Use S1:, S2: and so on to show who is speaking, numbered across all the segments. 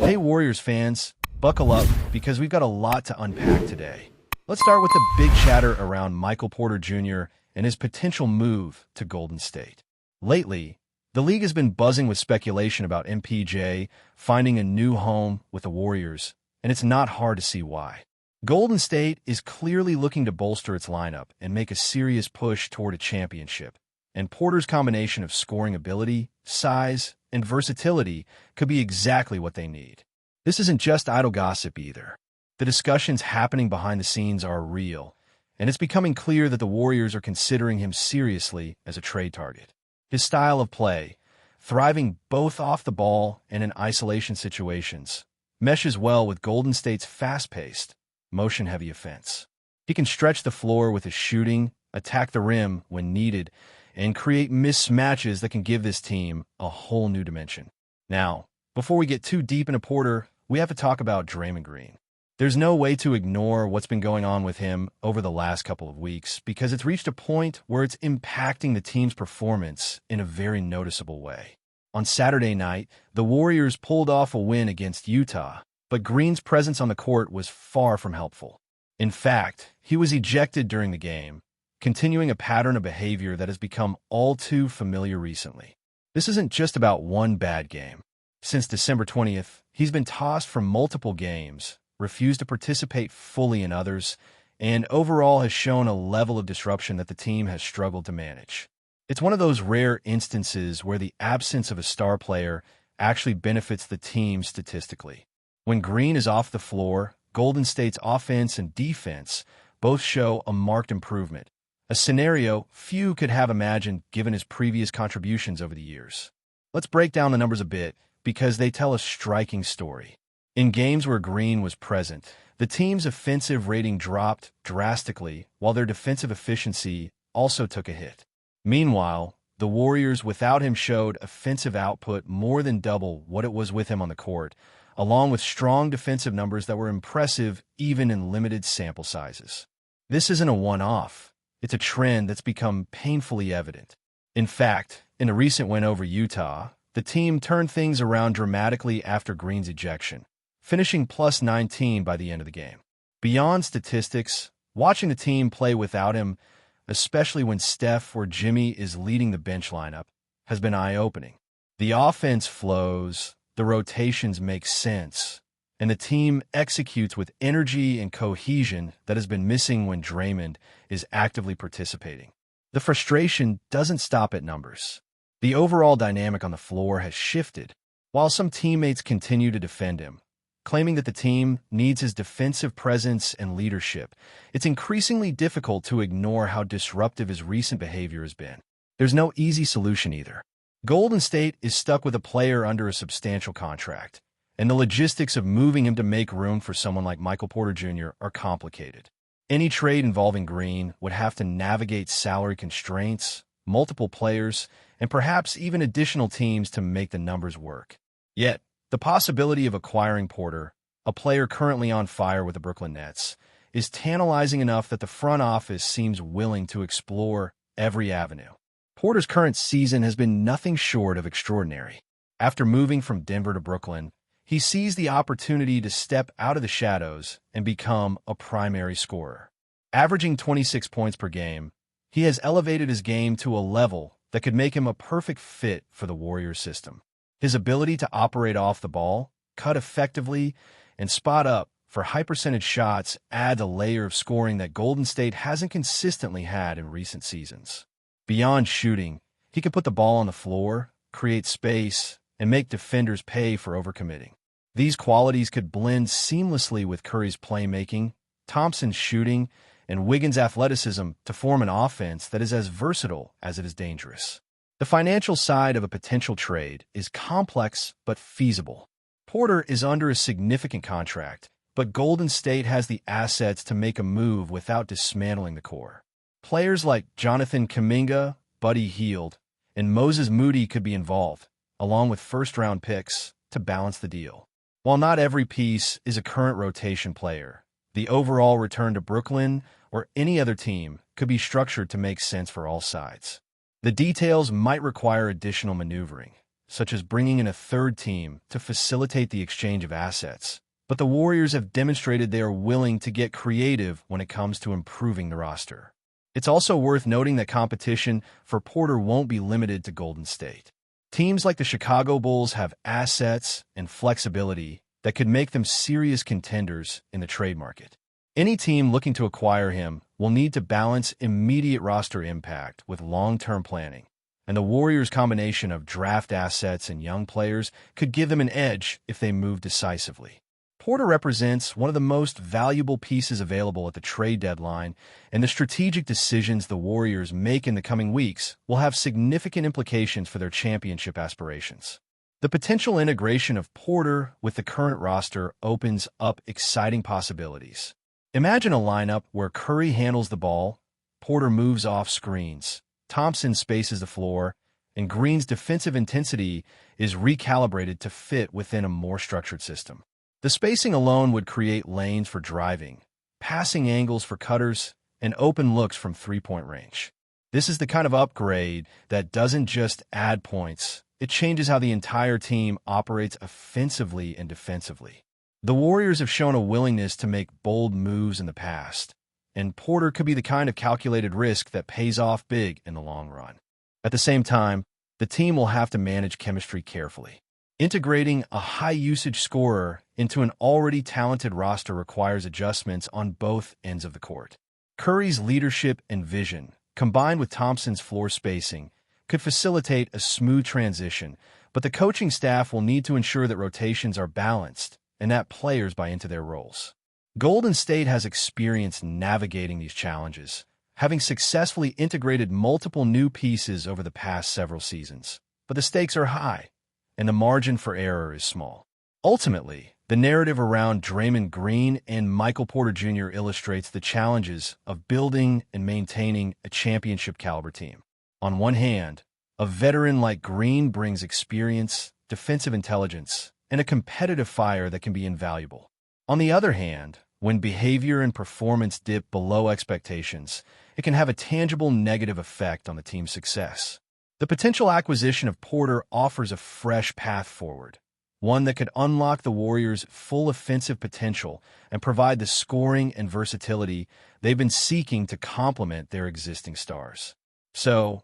S1: Hey Warriors fans, buckle up because we've got a lot to unpack today. Let's start with the big chatter around Michael Porter Jr. and his potential move to Golden State. Lately, the league has been buzzing with speculation about MPJ finding a new home with the Warriors, and it's not hard to see why. Golden State is clearly looking to bolster its lineup and make a serious push toward a championship, and Porter's combination of scoring ability, size, and versatility could be exactly what they need. This isn't just idle gossip either. The discussions happening behind the scenes are real, and it's becoming clear that the Warriors are considering him seriously as a trade target. His style of play, thriving both off the ball and in isolation situations, meshes well with Golden State's fast-paced, motion-heavy offense. He can stretch the floor with his shooting, attack the rim when needed, and create mismatches that can give this team a whole new dimension. Now, before we get too deep into Porter, we have to talk about Draymond Green. There's no way to ignore what's been going on with him over the last couple of weeks because it's reached a point where it's impacting the team's performance in a very noticeable way. On Saturday night, the Warriors pulled off a win against Utah, but Green's presence on the court was far from helpful. In fact, he was ejected during the game, continuing a pattern of behavior that has become all too familiar recently. This isn't just about one bad game. Since December 20th, he's been tossed from multiple games, refused to participate fully in others, and overall has shown a level of disruption that the team has struggled to manage. It's one of those rare instances where the absence of a star player actually benefits the team statistically. When Green is off the floor, Golden State's offense and defense both show a marked improvement, a scenario few could have imagined given his previous contributions over the years. Let's break down the numbers a bit because they tell a striking story. In games where Green was present, the team's offensive rating dropped drastically while their defensive efficiency also took a hit. Meanwhile, the Warriors without him showed offensive output more than double what it was with him on the court, along with strong defensive numbers that were impressive even in limited sample sizes. This isn't a one-off. It's a trend that's become painfully evident. In fact, in a recent win over Utah, the team turned things around dramatically after Green's ejection, finishing plus 19 by the end of the game. Beyond statistics, watching the team play without him, especially when Steph or Jimmy is leading the bench lineup, has been eye-opening. The offense flows, the rotations make sense, and the team executes with energy and cohesion that has been missing when Draymond is actively participating. The frustration doesn't stop at numbers. The overall dynamic on the floor has shifted, while some teammates continue to defend him, claiming that the team needs his defensive presence and leadership. It's increasingly difficult to ignore how disruptive his recent behavior has been. There's no easy solution either. Golden State is stuck with a player under a substantial contract, and the logistics of moving him to make room for someone like Michael Porter Jr. are complicated. Any trade involving Green would have to navigate salary constraints, multiple players, and perhaps even additional teams to make the numbers work. Yet, the possibility of acquiring Porter, a player currently on fire with the Brooklyn Nets, is tantalizing enough that the front office seems willing to explore every avenue. Porter's current season has been nothing short of extraordinary. After moving from Denver to Brooklyn, he sees the opportunity to step out of the shadows and become a primary scorer. Averaging 26 points per game, he has elevated his game to a level that could make him a perfect fit for the Warriors system. His ability to operate off the ball, cut effectively, and spot up for high-percentage shots adds a layer of scoring that Golden State hasn't consistently had in recent seasons. Beyond shooting, he can put the ball on the floor, create space, and make defenders pay for overcommitting. These qualities could blend seamlessly with Curry's playmaking, Thompson's shooting, and Wiggins' athleticism to form an offense that is as versatile as it is dangerous. The financial side of a potential trade is complex but feasible. Porter is under a significant contract, but Golden State has the assets to make a move without dismantling the core. Players like Jonathan Kuminga, Buddy Hield, and Moses Moody could be involved, along with first-round picks, to balance the deal. While not every piece is a current rotation player, the overall return to Brooklyn or any other team could be structured to make sense for all sides. The details might require additional maneuvering, such as bringing in a third team to facilitate the exchange of assets. But the Warriors have demonstrated they are willing to get creative when it comes to improving the roster. It's also worth noting that competition for Porter won't be limited to Golden State. Teams like the Chicago Bulls have assets and flexibility that could make them serious contenders in the trade market. Any team looking to acquire him will need to balance immediate roster impact with long-term planning, and the Warriors' combination of draft assets and young players could give them an edge if they move decisively. Porter represents one of the most valuable pieces available at the trade deadline, and the strategic decisions the Warriors make in the coming weeks will have significant implications for their championship aspirations. The potential integration of Porter with the current roster opens up exciting possibilities. Imagine a lineup where Curry handles the ball, Porter moves off screens, Thompson spaces the floor, and Green's defensive intensity is recalibrated to fit within a more structured system. The spacing alone would create lanes for driving, passing angles for cutters, and open looks from three-point range. This is the kind of upgrade that doesn't just add points, it changes how the entire team operates offensively and defensively. The Warriors have shown a willingness to make bold moves in the past, and Porter could be the kind of calculated risk that pays off big in the long run. At the same time, the team will have to manage chemistry carefully. Integrating a high-usage scorer into an already talented roster requires adjustments on both ends of the court. Curry's leadership and vision, combined with Thompson's floor spacing, could facilitate a smooth transition, but the coaching staff will need to ensure that rotations are balanced and that players buy into their roles. Golden State has experience navigating these challenges, having successfully integrated multiple new pieces over the past several seasons. But the stakes are high, and the margin for error is small. Ultimately, the narrative around Draymond Green and Michael Porter Jr. illustrates the challenges of building and maintaining a championship-caliber team. On one hand, a veteran like Green brings experience, defensive intelligence, and a competitive fire that can be invaluable. On the other hand, when behavior and performance dip below expectations, it can have a tangible negative effect on the team's success. The potential acquisition of Porter offers a fresh path forward, one that could unlock the Warriors' full offensive potential and provide the scoring and versatility they've been seeking to complement their existing stars. So,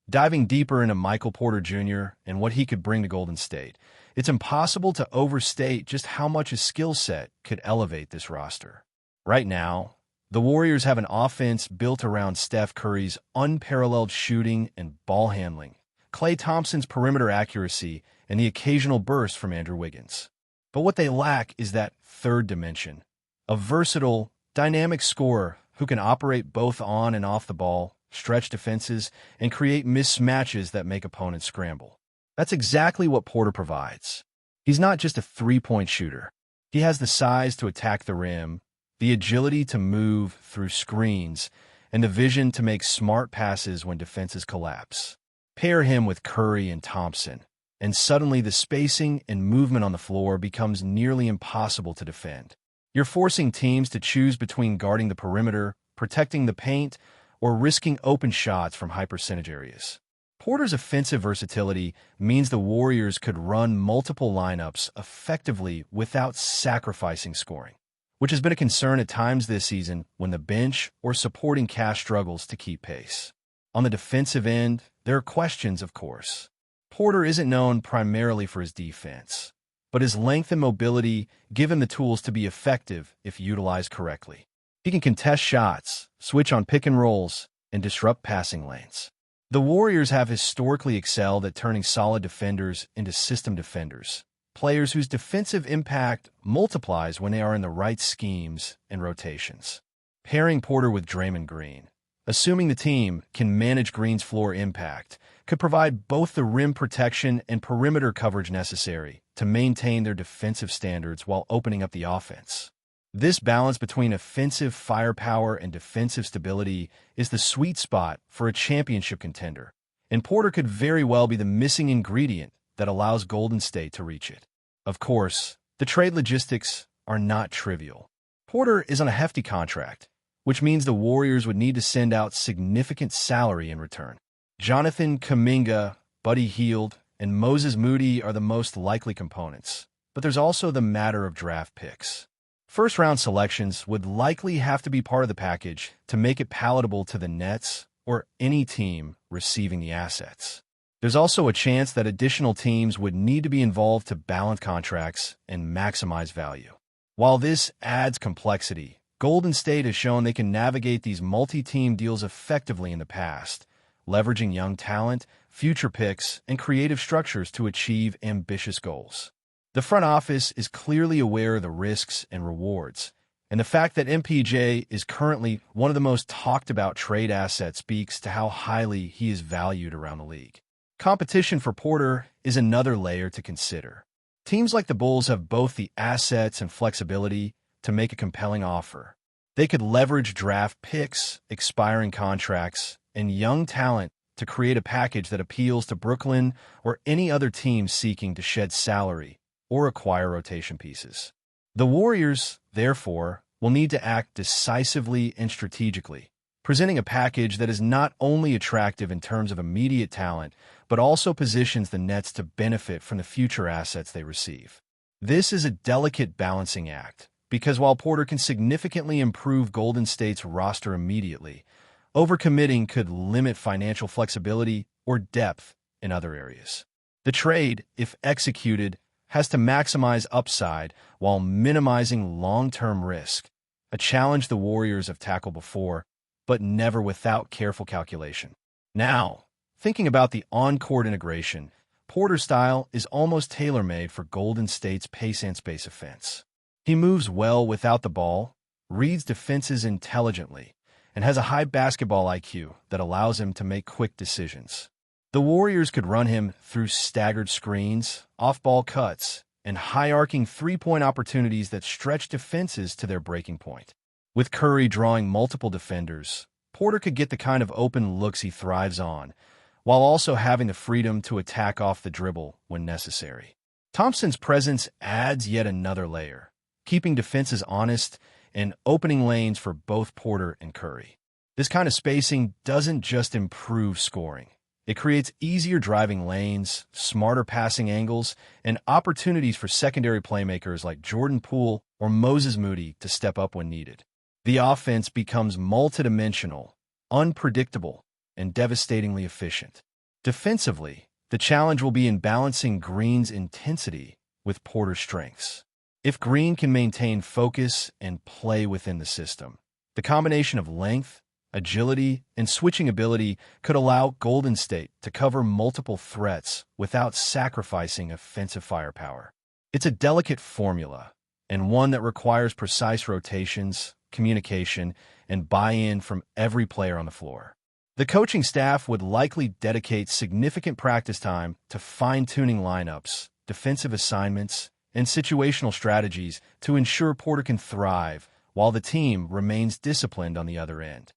S1: diving deeper into Michael Porter Jr. and what he could bring to Golden State, it's impossible to overstate just how much his skill set could elevate this roster. Right now, the Warriors have an offense built around Steph Curry's unparalleled shooting and ball handling, Klay Thompson's perimeter accuracy, and the occasional burst from Andrew Wiggins. But what they lack is that third dimension, a versatile, dynamic scorer who can operate both on and off the ball, stretch defenses, and create mismatches that make opponents scramble. That's exactly what Porter provides. He's not just a three-point shooter. He has the size to attack the rim, the agility to move through screens, and the vision to make smart passes when defenses collapse. Pair him with Curry and Thompson, and suddenly the spacing and movement on the floor becomes nearly impossible to defend. You're forcing teams to choose between guarding the perimeter, protecting the paint, or risking open shots from high-percentage areas. Porter's offensive versatility means the Warriors could run multiple lineups effectively without sacrificing scoring, which has been a concern at times this season when the bench or supporting cast struggles to keep pace. On the defensive end, there are questions, of course. Porter isn't known primarily for his defense, but his length and mobility give him the tools to be effective if utilized correctly. He can contest shots, switch on pick and rolls, and disrupt passing lanes. The Warriors have historically excelled at turning solid defenders into system defenders, players whose defensive impact multiplies when they are in the right schemes and rotations. Pairing Porter with Draymond Green, assuming the team can manage Green's floor impact, could provide both the rim protection and perimeter coverage necessary to maintain their defensive standards while opening up the offense. This balance between offensive firepower and defensive stability is the sweet spot for a championship contender, and Porter could very well be the missing ingredient that allows Golden State to reach it. Of course, the trade logistics are not trivial. Porter is on a hefty contract, which means the Warriors would need to send out significant salary in return. Jonathan Kuminga, Buddy Hield, and Moses Moody are the most likely components, but there's also the matter of draft picks. First-round selections would likely have to be part of the package to make it palatable to the Nets or any team receiving the assets. There's also a chance that additional teams would need to be involved to balance contracts and maximize value. While this adds complexity, Golden State has shown they can navigate these multi-team deals effectively in the past, leveraging young talent, future picks, and creative structures to achieve ambitious goals. The front office is clearly aware of the risks and rewards, and the fact that MPJ is currently one of the most talked-about trade assets speaks to how highly he is valued around the league. Competition for Porter is another layer to consider. Teams like the Bulls have both the assets and flexibility to make a compelling offer. They could leverage draft picks, expiring contracts, and young talent to create a package that appeals to Brooklyn or any other team seeking to shed salary or acquire rotation pieces. The Warriors, therefore, will need to act decisively and strategically, presenting a package that is not only attractive in terms of immediate talent, but also positions the Nets to benefit from the future assets they receive. This is a delicate balancing act, because while Porter can significantly improve Golden State's roster immediately, overcommitting could limit financial flexibility or depth in other areas. The trade, if executed, has to maximize upside while minimizing long-term risk, a challenge the Warriors have tackled before, but never without careful calculation. Now, thinking about the on-court integration, Porter's style is almost tailor-made for Golden State's pace and space offense. He moves well without the ball, reads defenses intelligently, and has a high basketball IQ that allows him to make quick decisions. The Warriors could run him through staggered screens, off-ball cuts, and high-arcing three-point opportunities that stretch defenses to their breaking point. With Curry drawing multiple defenders, Porter could get the kind of open looks he thrives on, while also having the freedom to attack off the dribble when necessary. Thompson's presence adds yet another layer, keeping defenses honest and opening lanes for both Porter and Curry. This kind of spacing doesn't just improve scoring. It creates easier driving lanes, smarter passing angles, and opportunities for secondary playmakers like Jordan Poole or Moses Moody to step up when needed. The offense becomes multidimensional, unpredictable, and devastatingly efficient. Defensively, the challenge will be in balancing Green's intensity with Porter's strengths. If Green can maintain focus and play within the system, the combination of length, agility, and switching ability could allow Golden State to cover multiple threats without sacrificing offensive firepower. It's a delicate formula, and one that requires precise rotations, communication, and buy-in from every player on the floor. The coaching staff would likely dedicate significant practice time to fine-tuning lineups, defensive assignments, and situational strategies to ensure Porter can thrive while the team remains disciplined on the other end.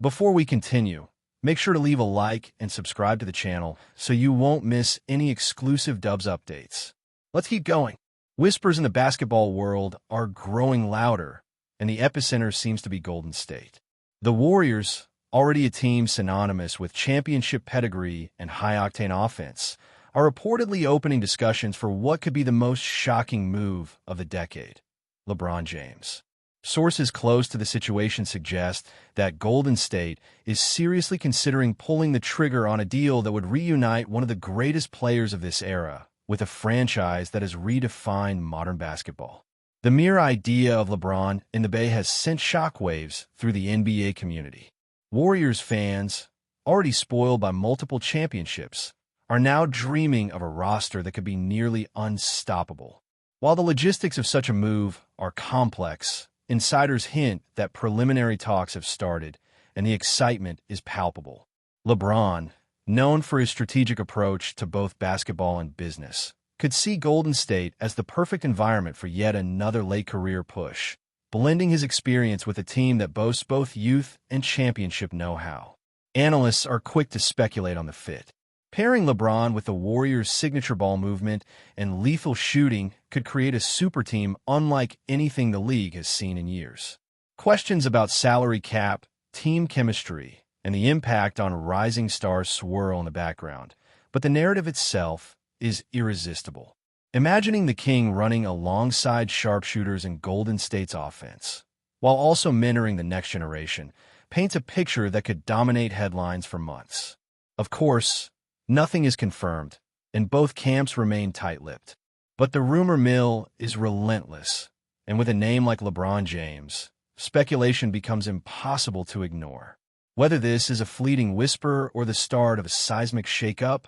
S1: Before we continue, make sure to leave a like and subscribe to the channel so you won't miss any exclusive Dubs updates. Let's keep going. Whispers in the basketball world are growing louder, and the epicenter seems to be Golden State. The Warriors, already a team synonymous with championship pedigree and high-octane offense, are reportedly opening discussions for what could be the most shocking move of the decade: LeBron James. Sources close to the situation suggest that Golden State is seriously considering pulling the trigger on a deal that would reunite one of the greatest players of this era with a franchise that has redefined modern basketball. The mere idea of LeBron in the Bay has sent shockwaves through the NBA community. Warriors fans, already spoiled by multiple championships, are now dreaming of a roster that could be nearly unstoppable. While the logistics of such a move are complex, insiders hint that preliminary talks have started, and the excitement is palpable. LeBron, known for his strategic approach to both basketball and business, could see Golden State as the perfect environment for yet another late-career push, blending his experience with a team that boasts both youth and championship know-how. Analysts are quick to speculate on the fit. Pairing LeBron with the Warriors' signature ball movement and lethal shooting could create a super team unlike anything the league has seen in years. Questions about salary cap, team chemistry, and the impact on rising stars swirl in the background, but the narrative itself is irresistible. Imagining the king running alongside sharpshooters in Golden State's offense, while also mentoring the next generation, paints a picture that could dominate headlines for months. Of course, nothing is confirmed, and both camps remain tight-lipped. But the rumor mill is relentless, and with a name like LeBron James, speculation becomes impossible to ignore. Whether this is a fleeting whisper or the start of a seismic shakeup,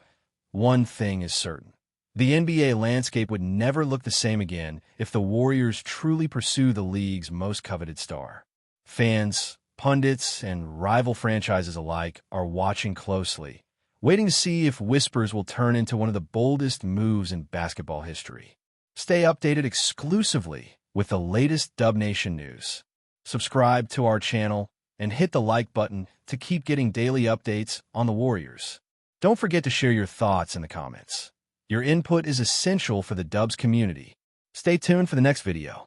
S1: one thing is certain. The NBA landscape would never look the same again if the Warriors truly pursue the league's most coveted star. Fans, pundits, and rival franchises alike are watching closely, waiting to see if whispers will turn into one of the boldest moves in basketball history. Stay updated exclusively with the latest Dub Nation news. Subscribe to our channel and hit the like button to keep getting daily updates on the Warriors. Don't forget to share your thoughts in the comments. Your input is essential for the Dubs community. Stay tuned for the next video.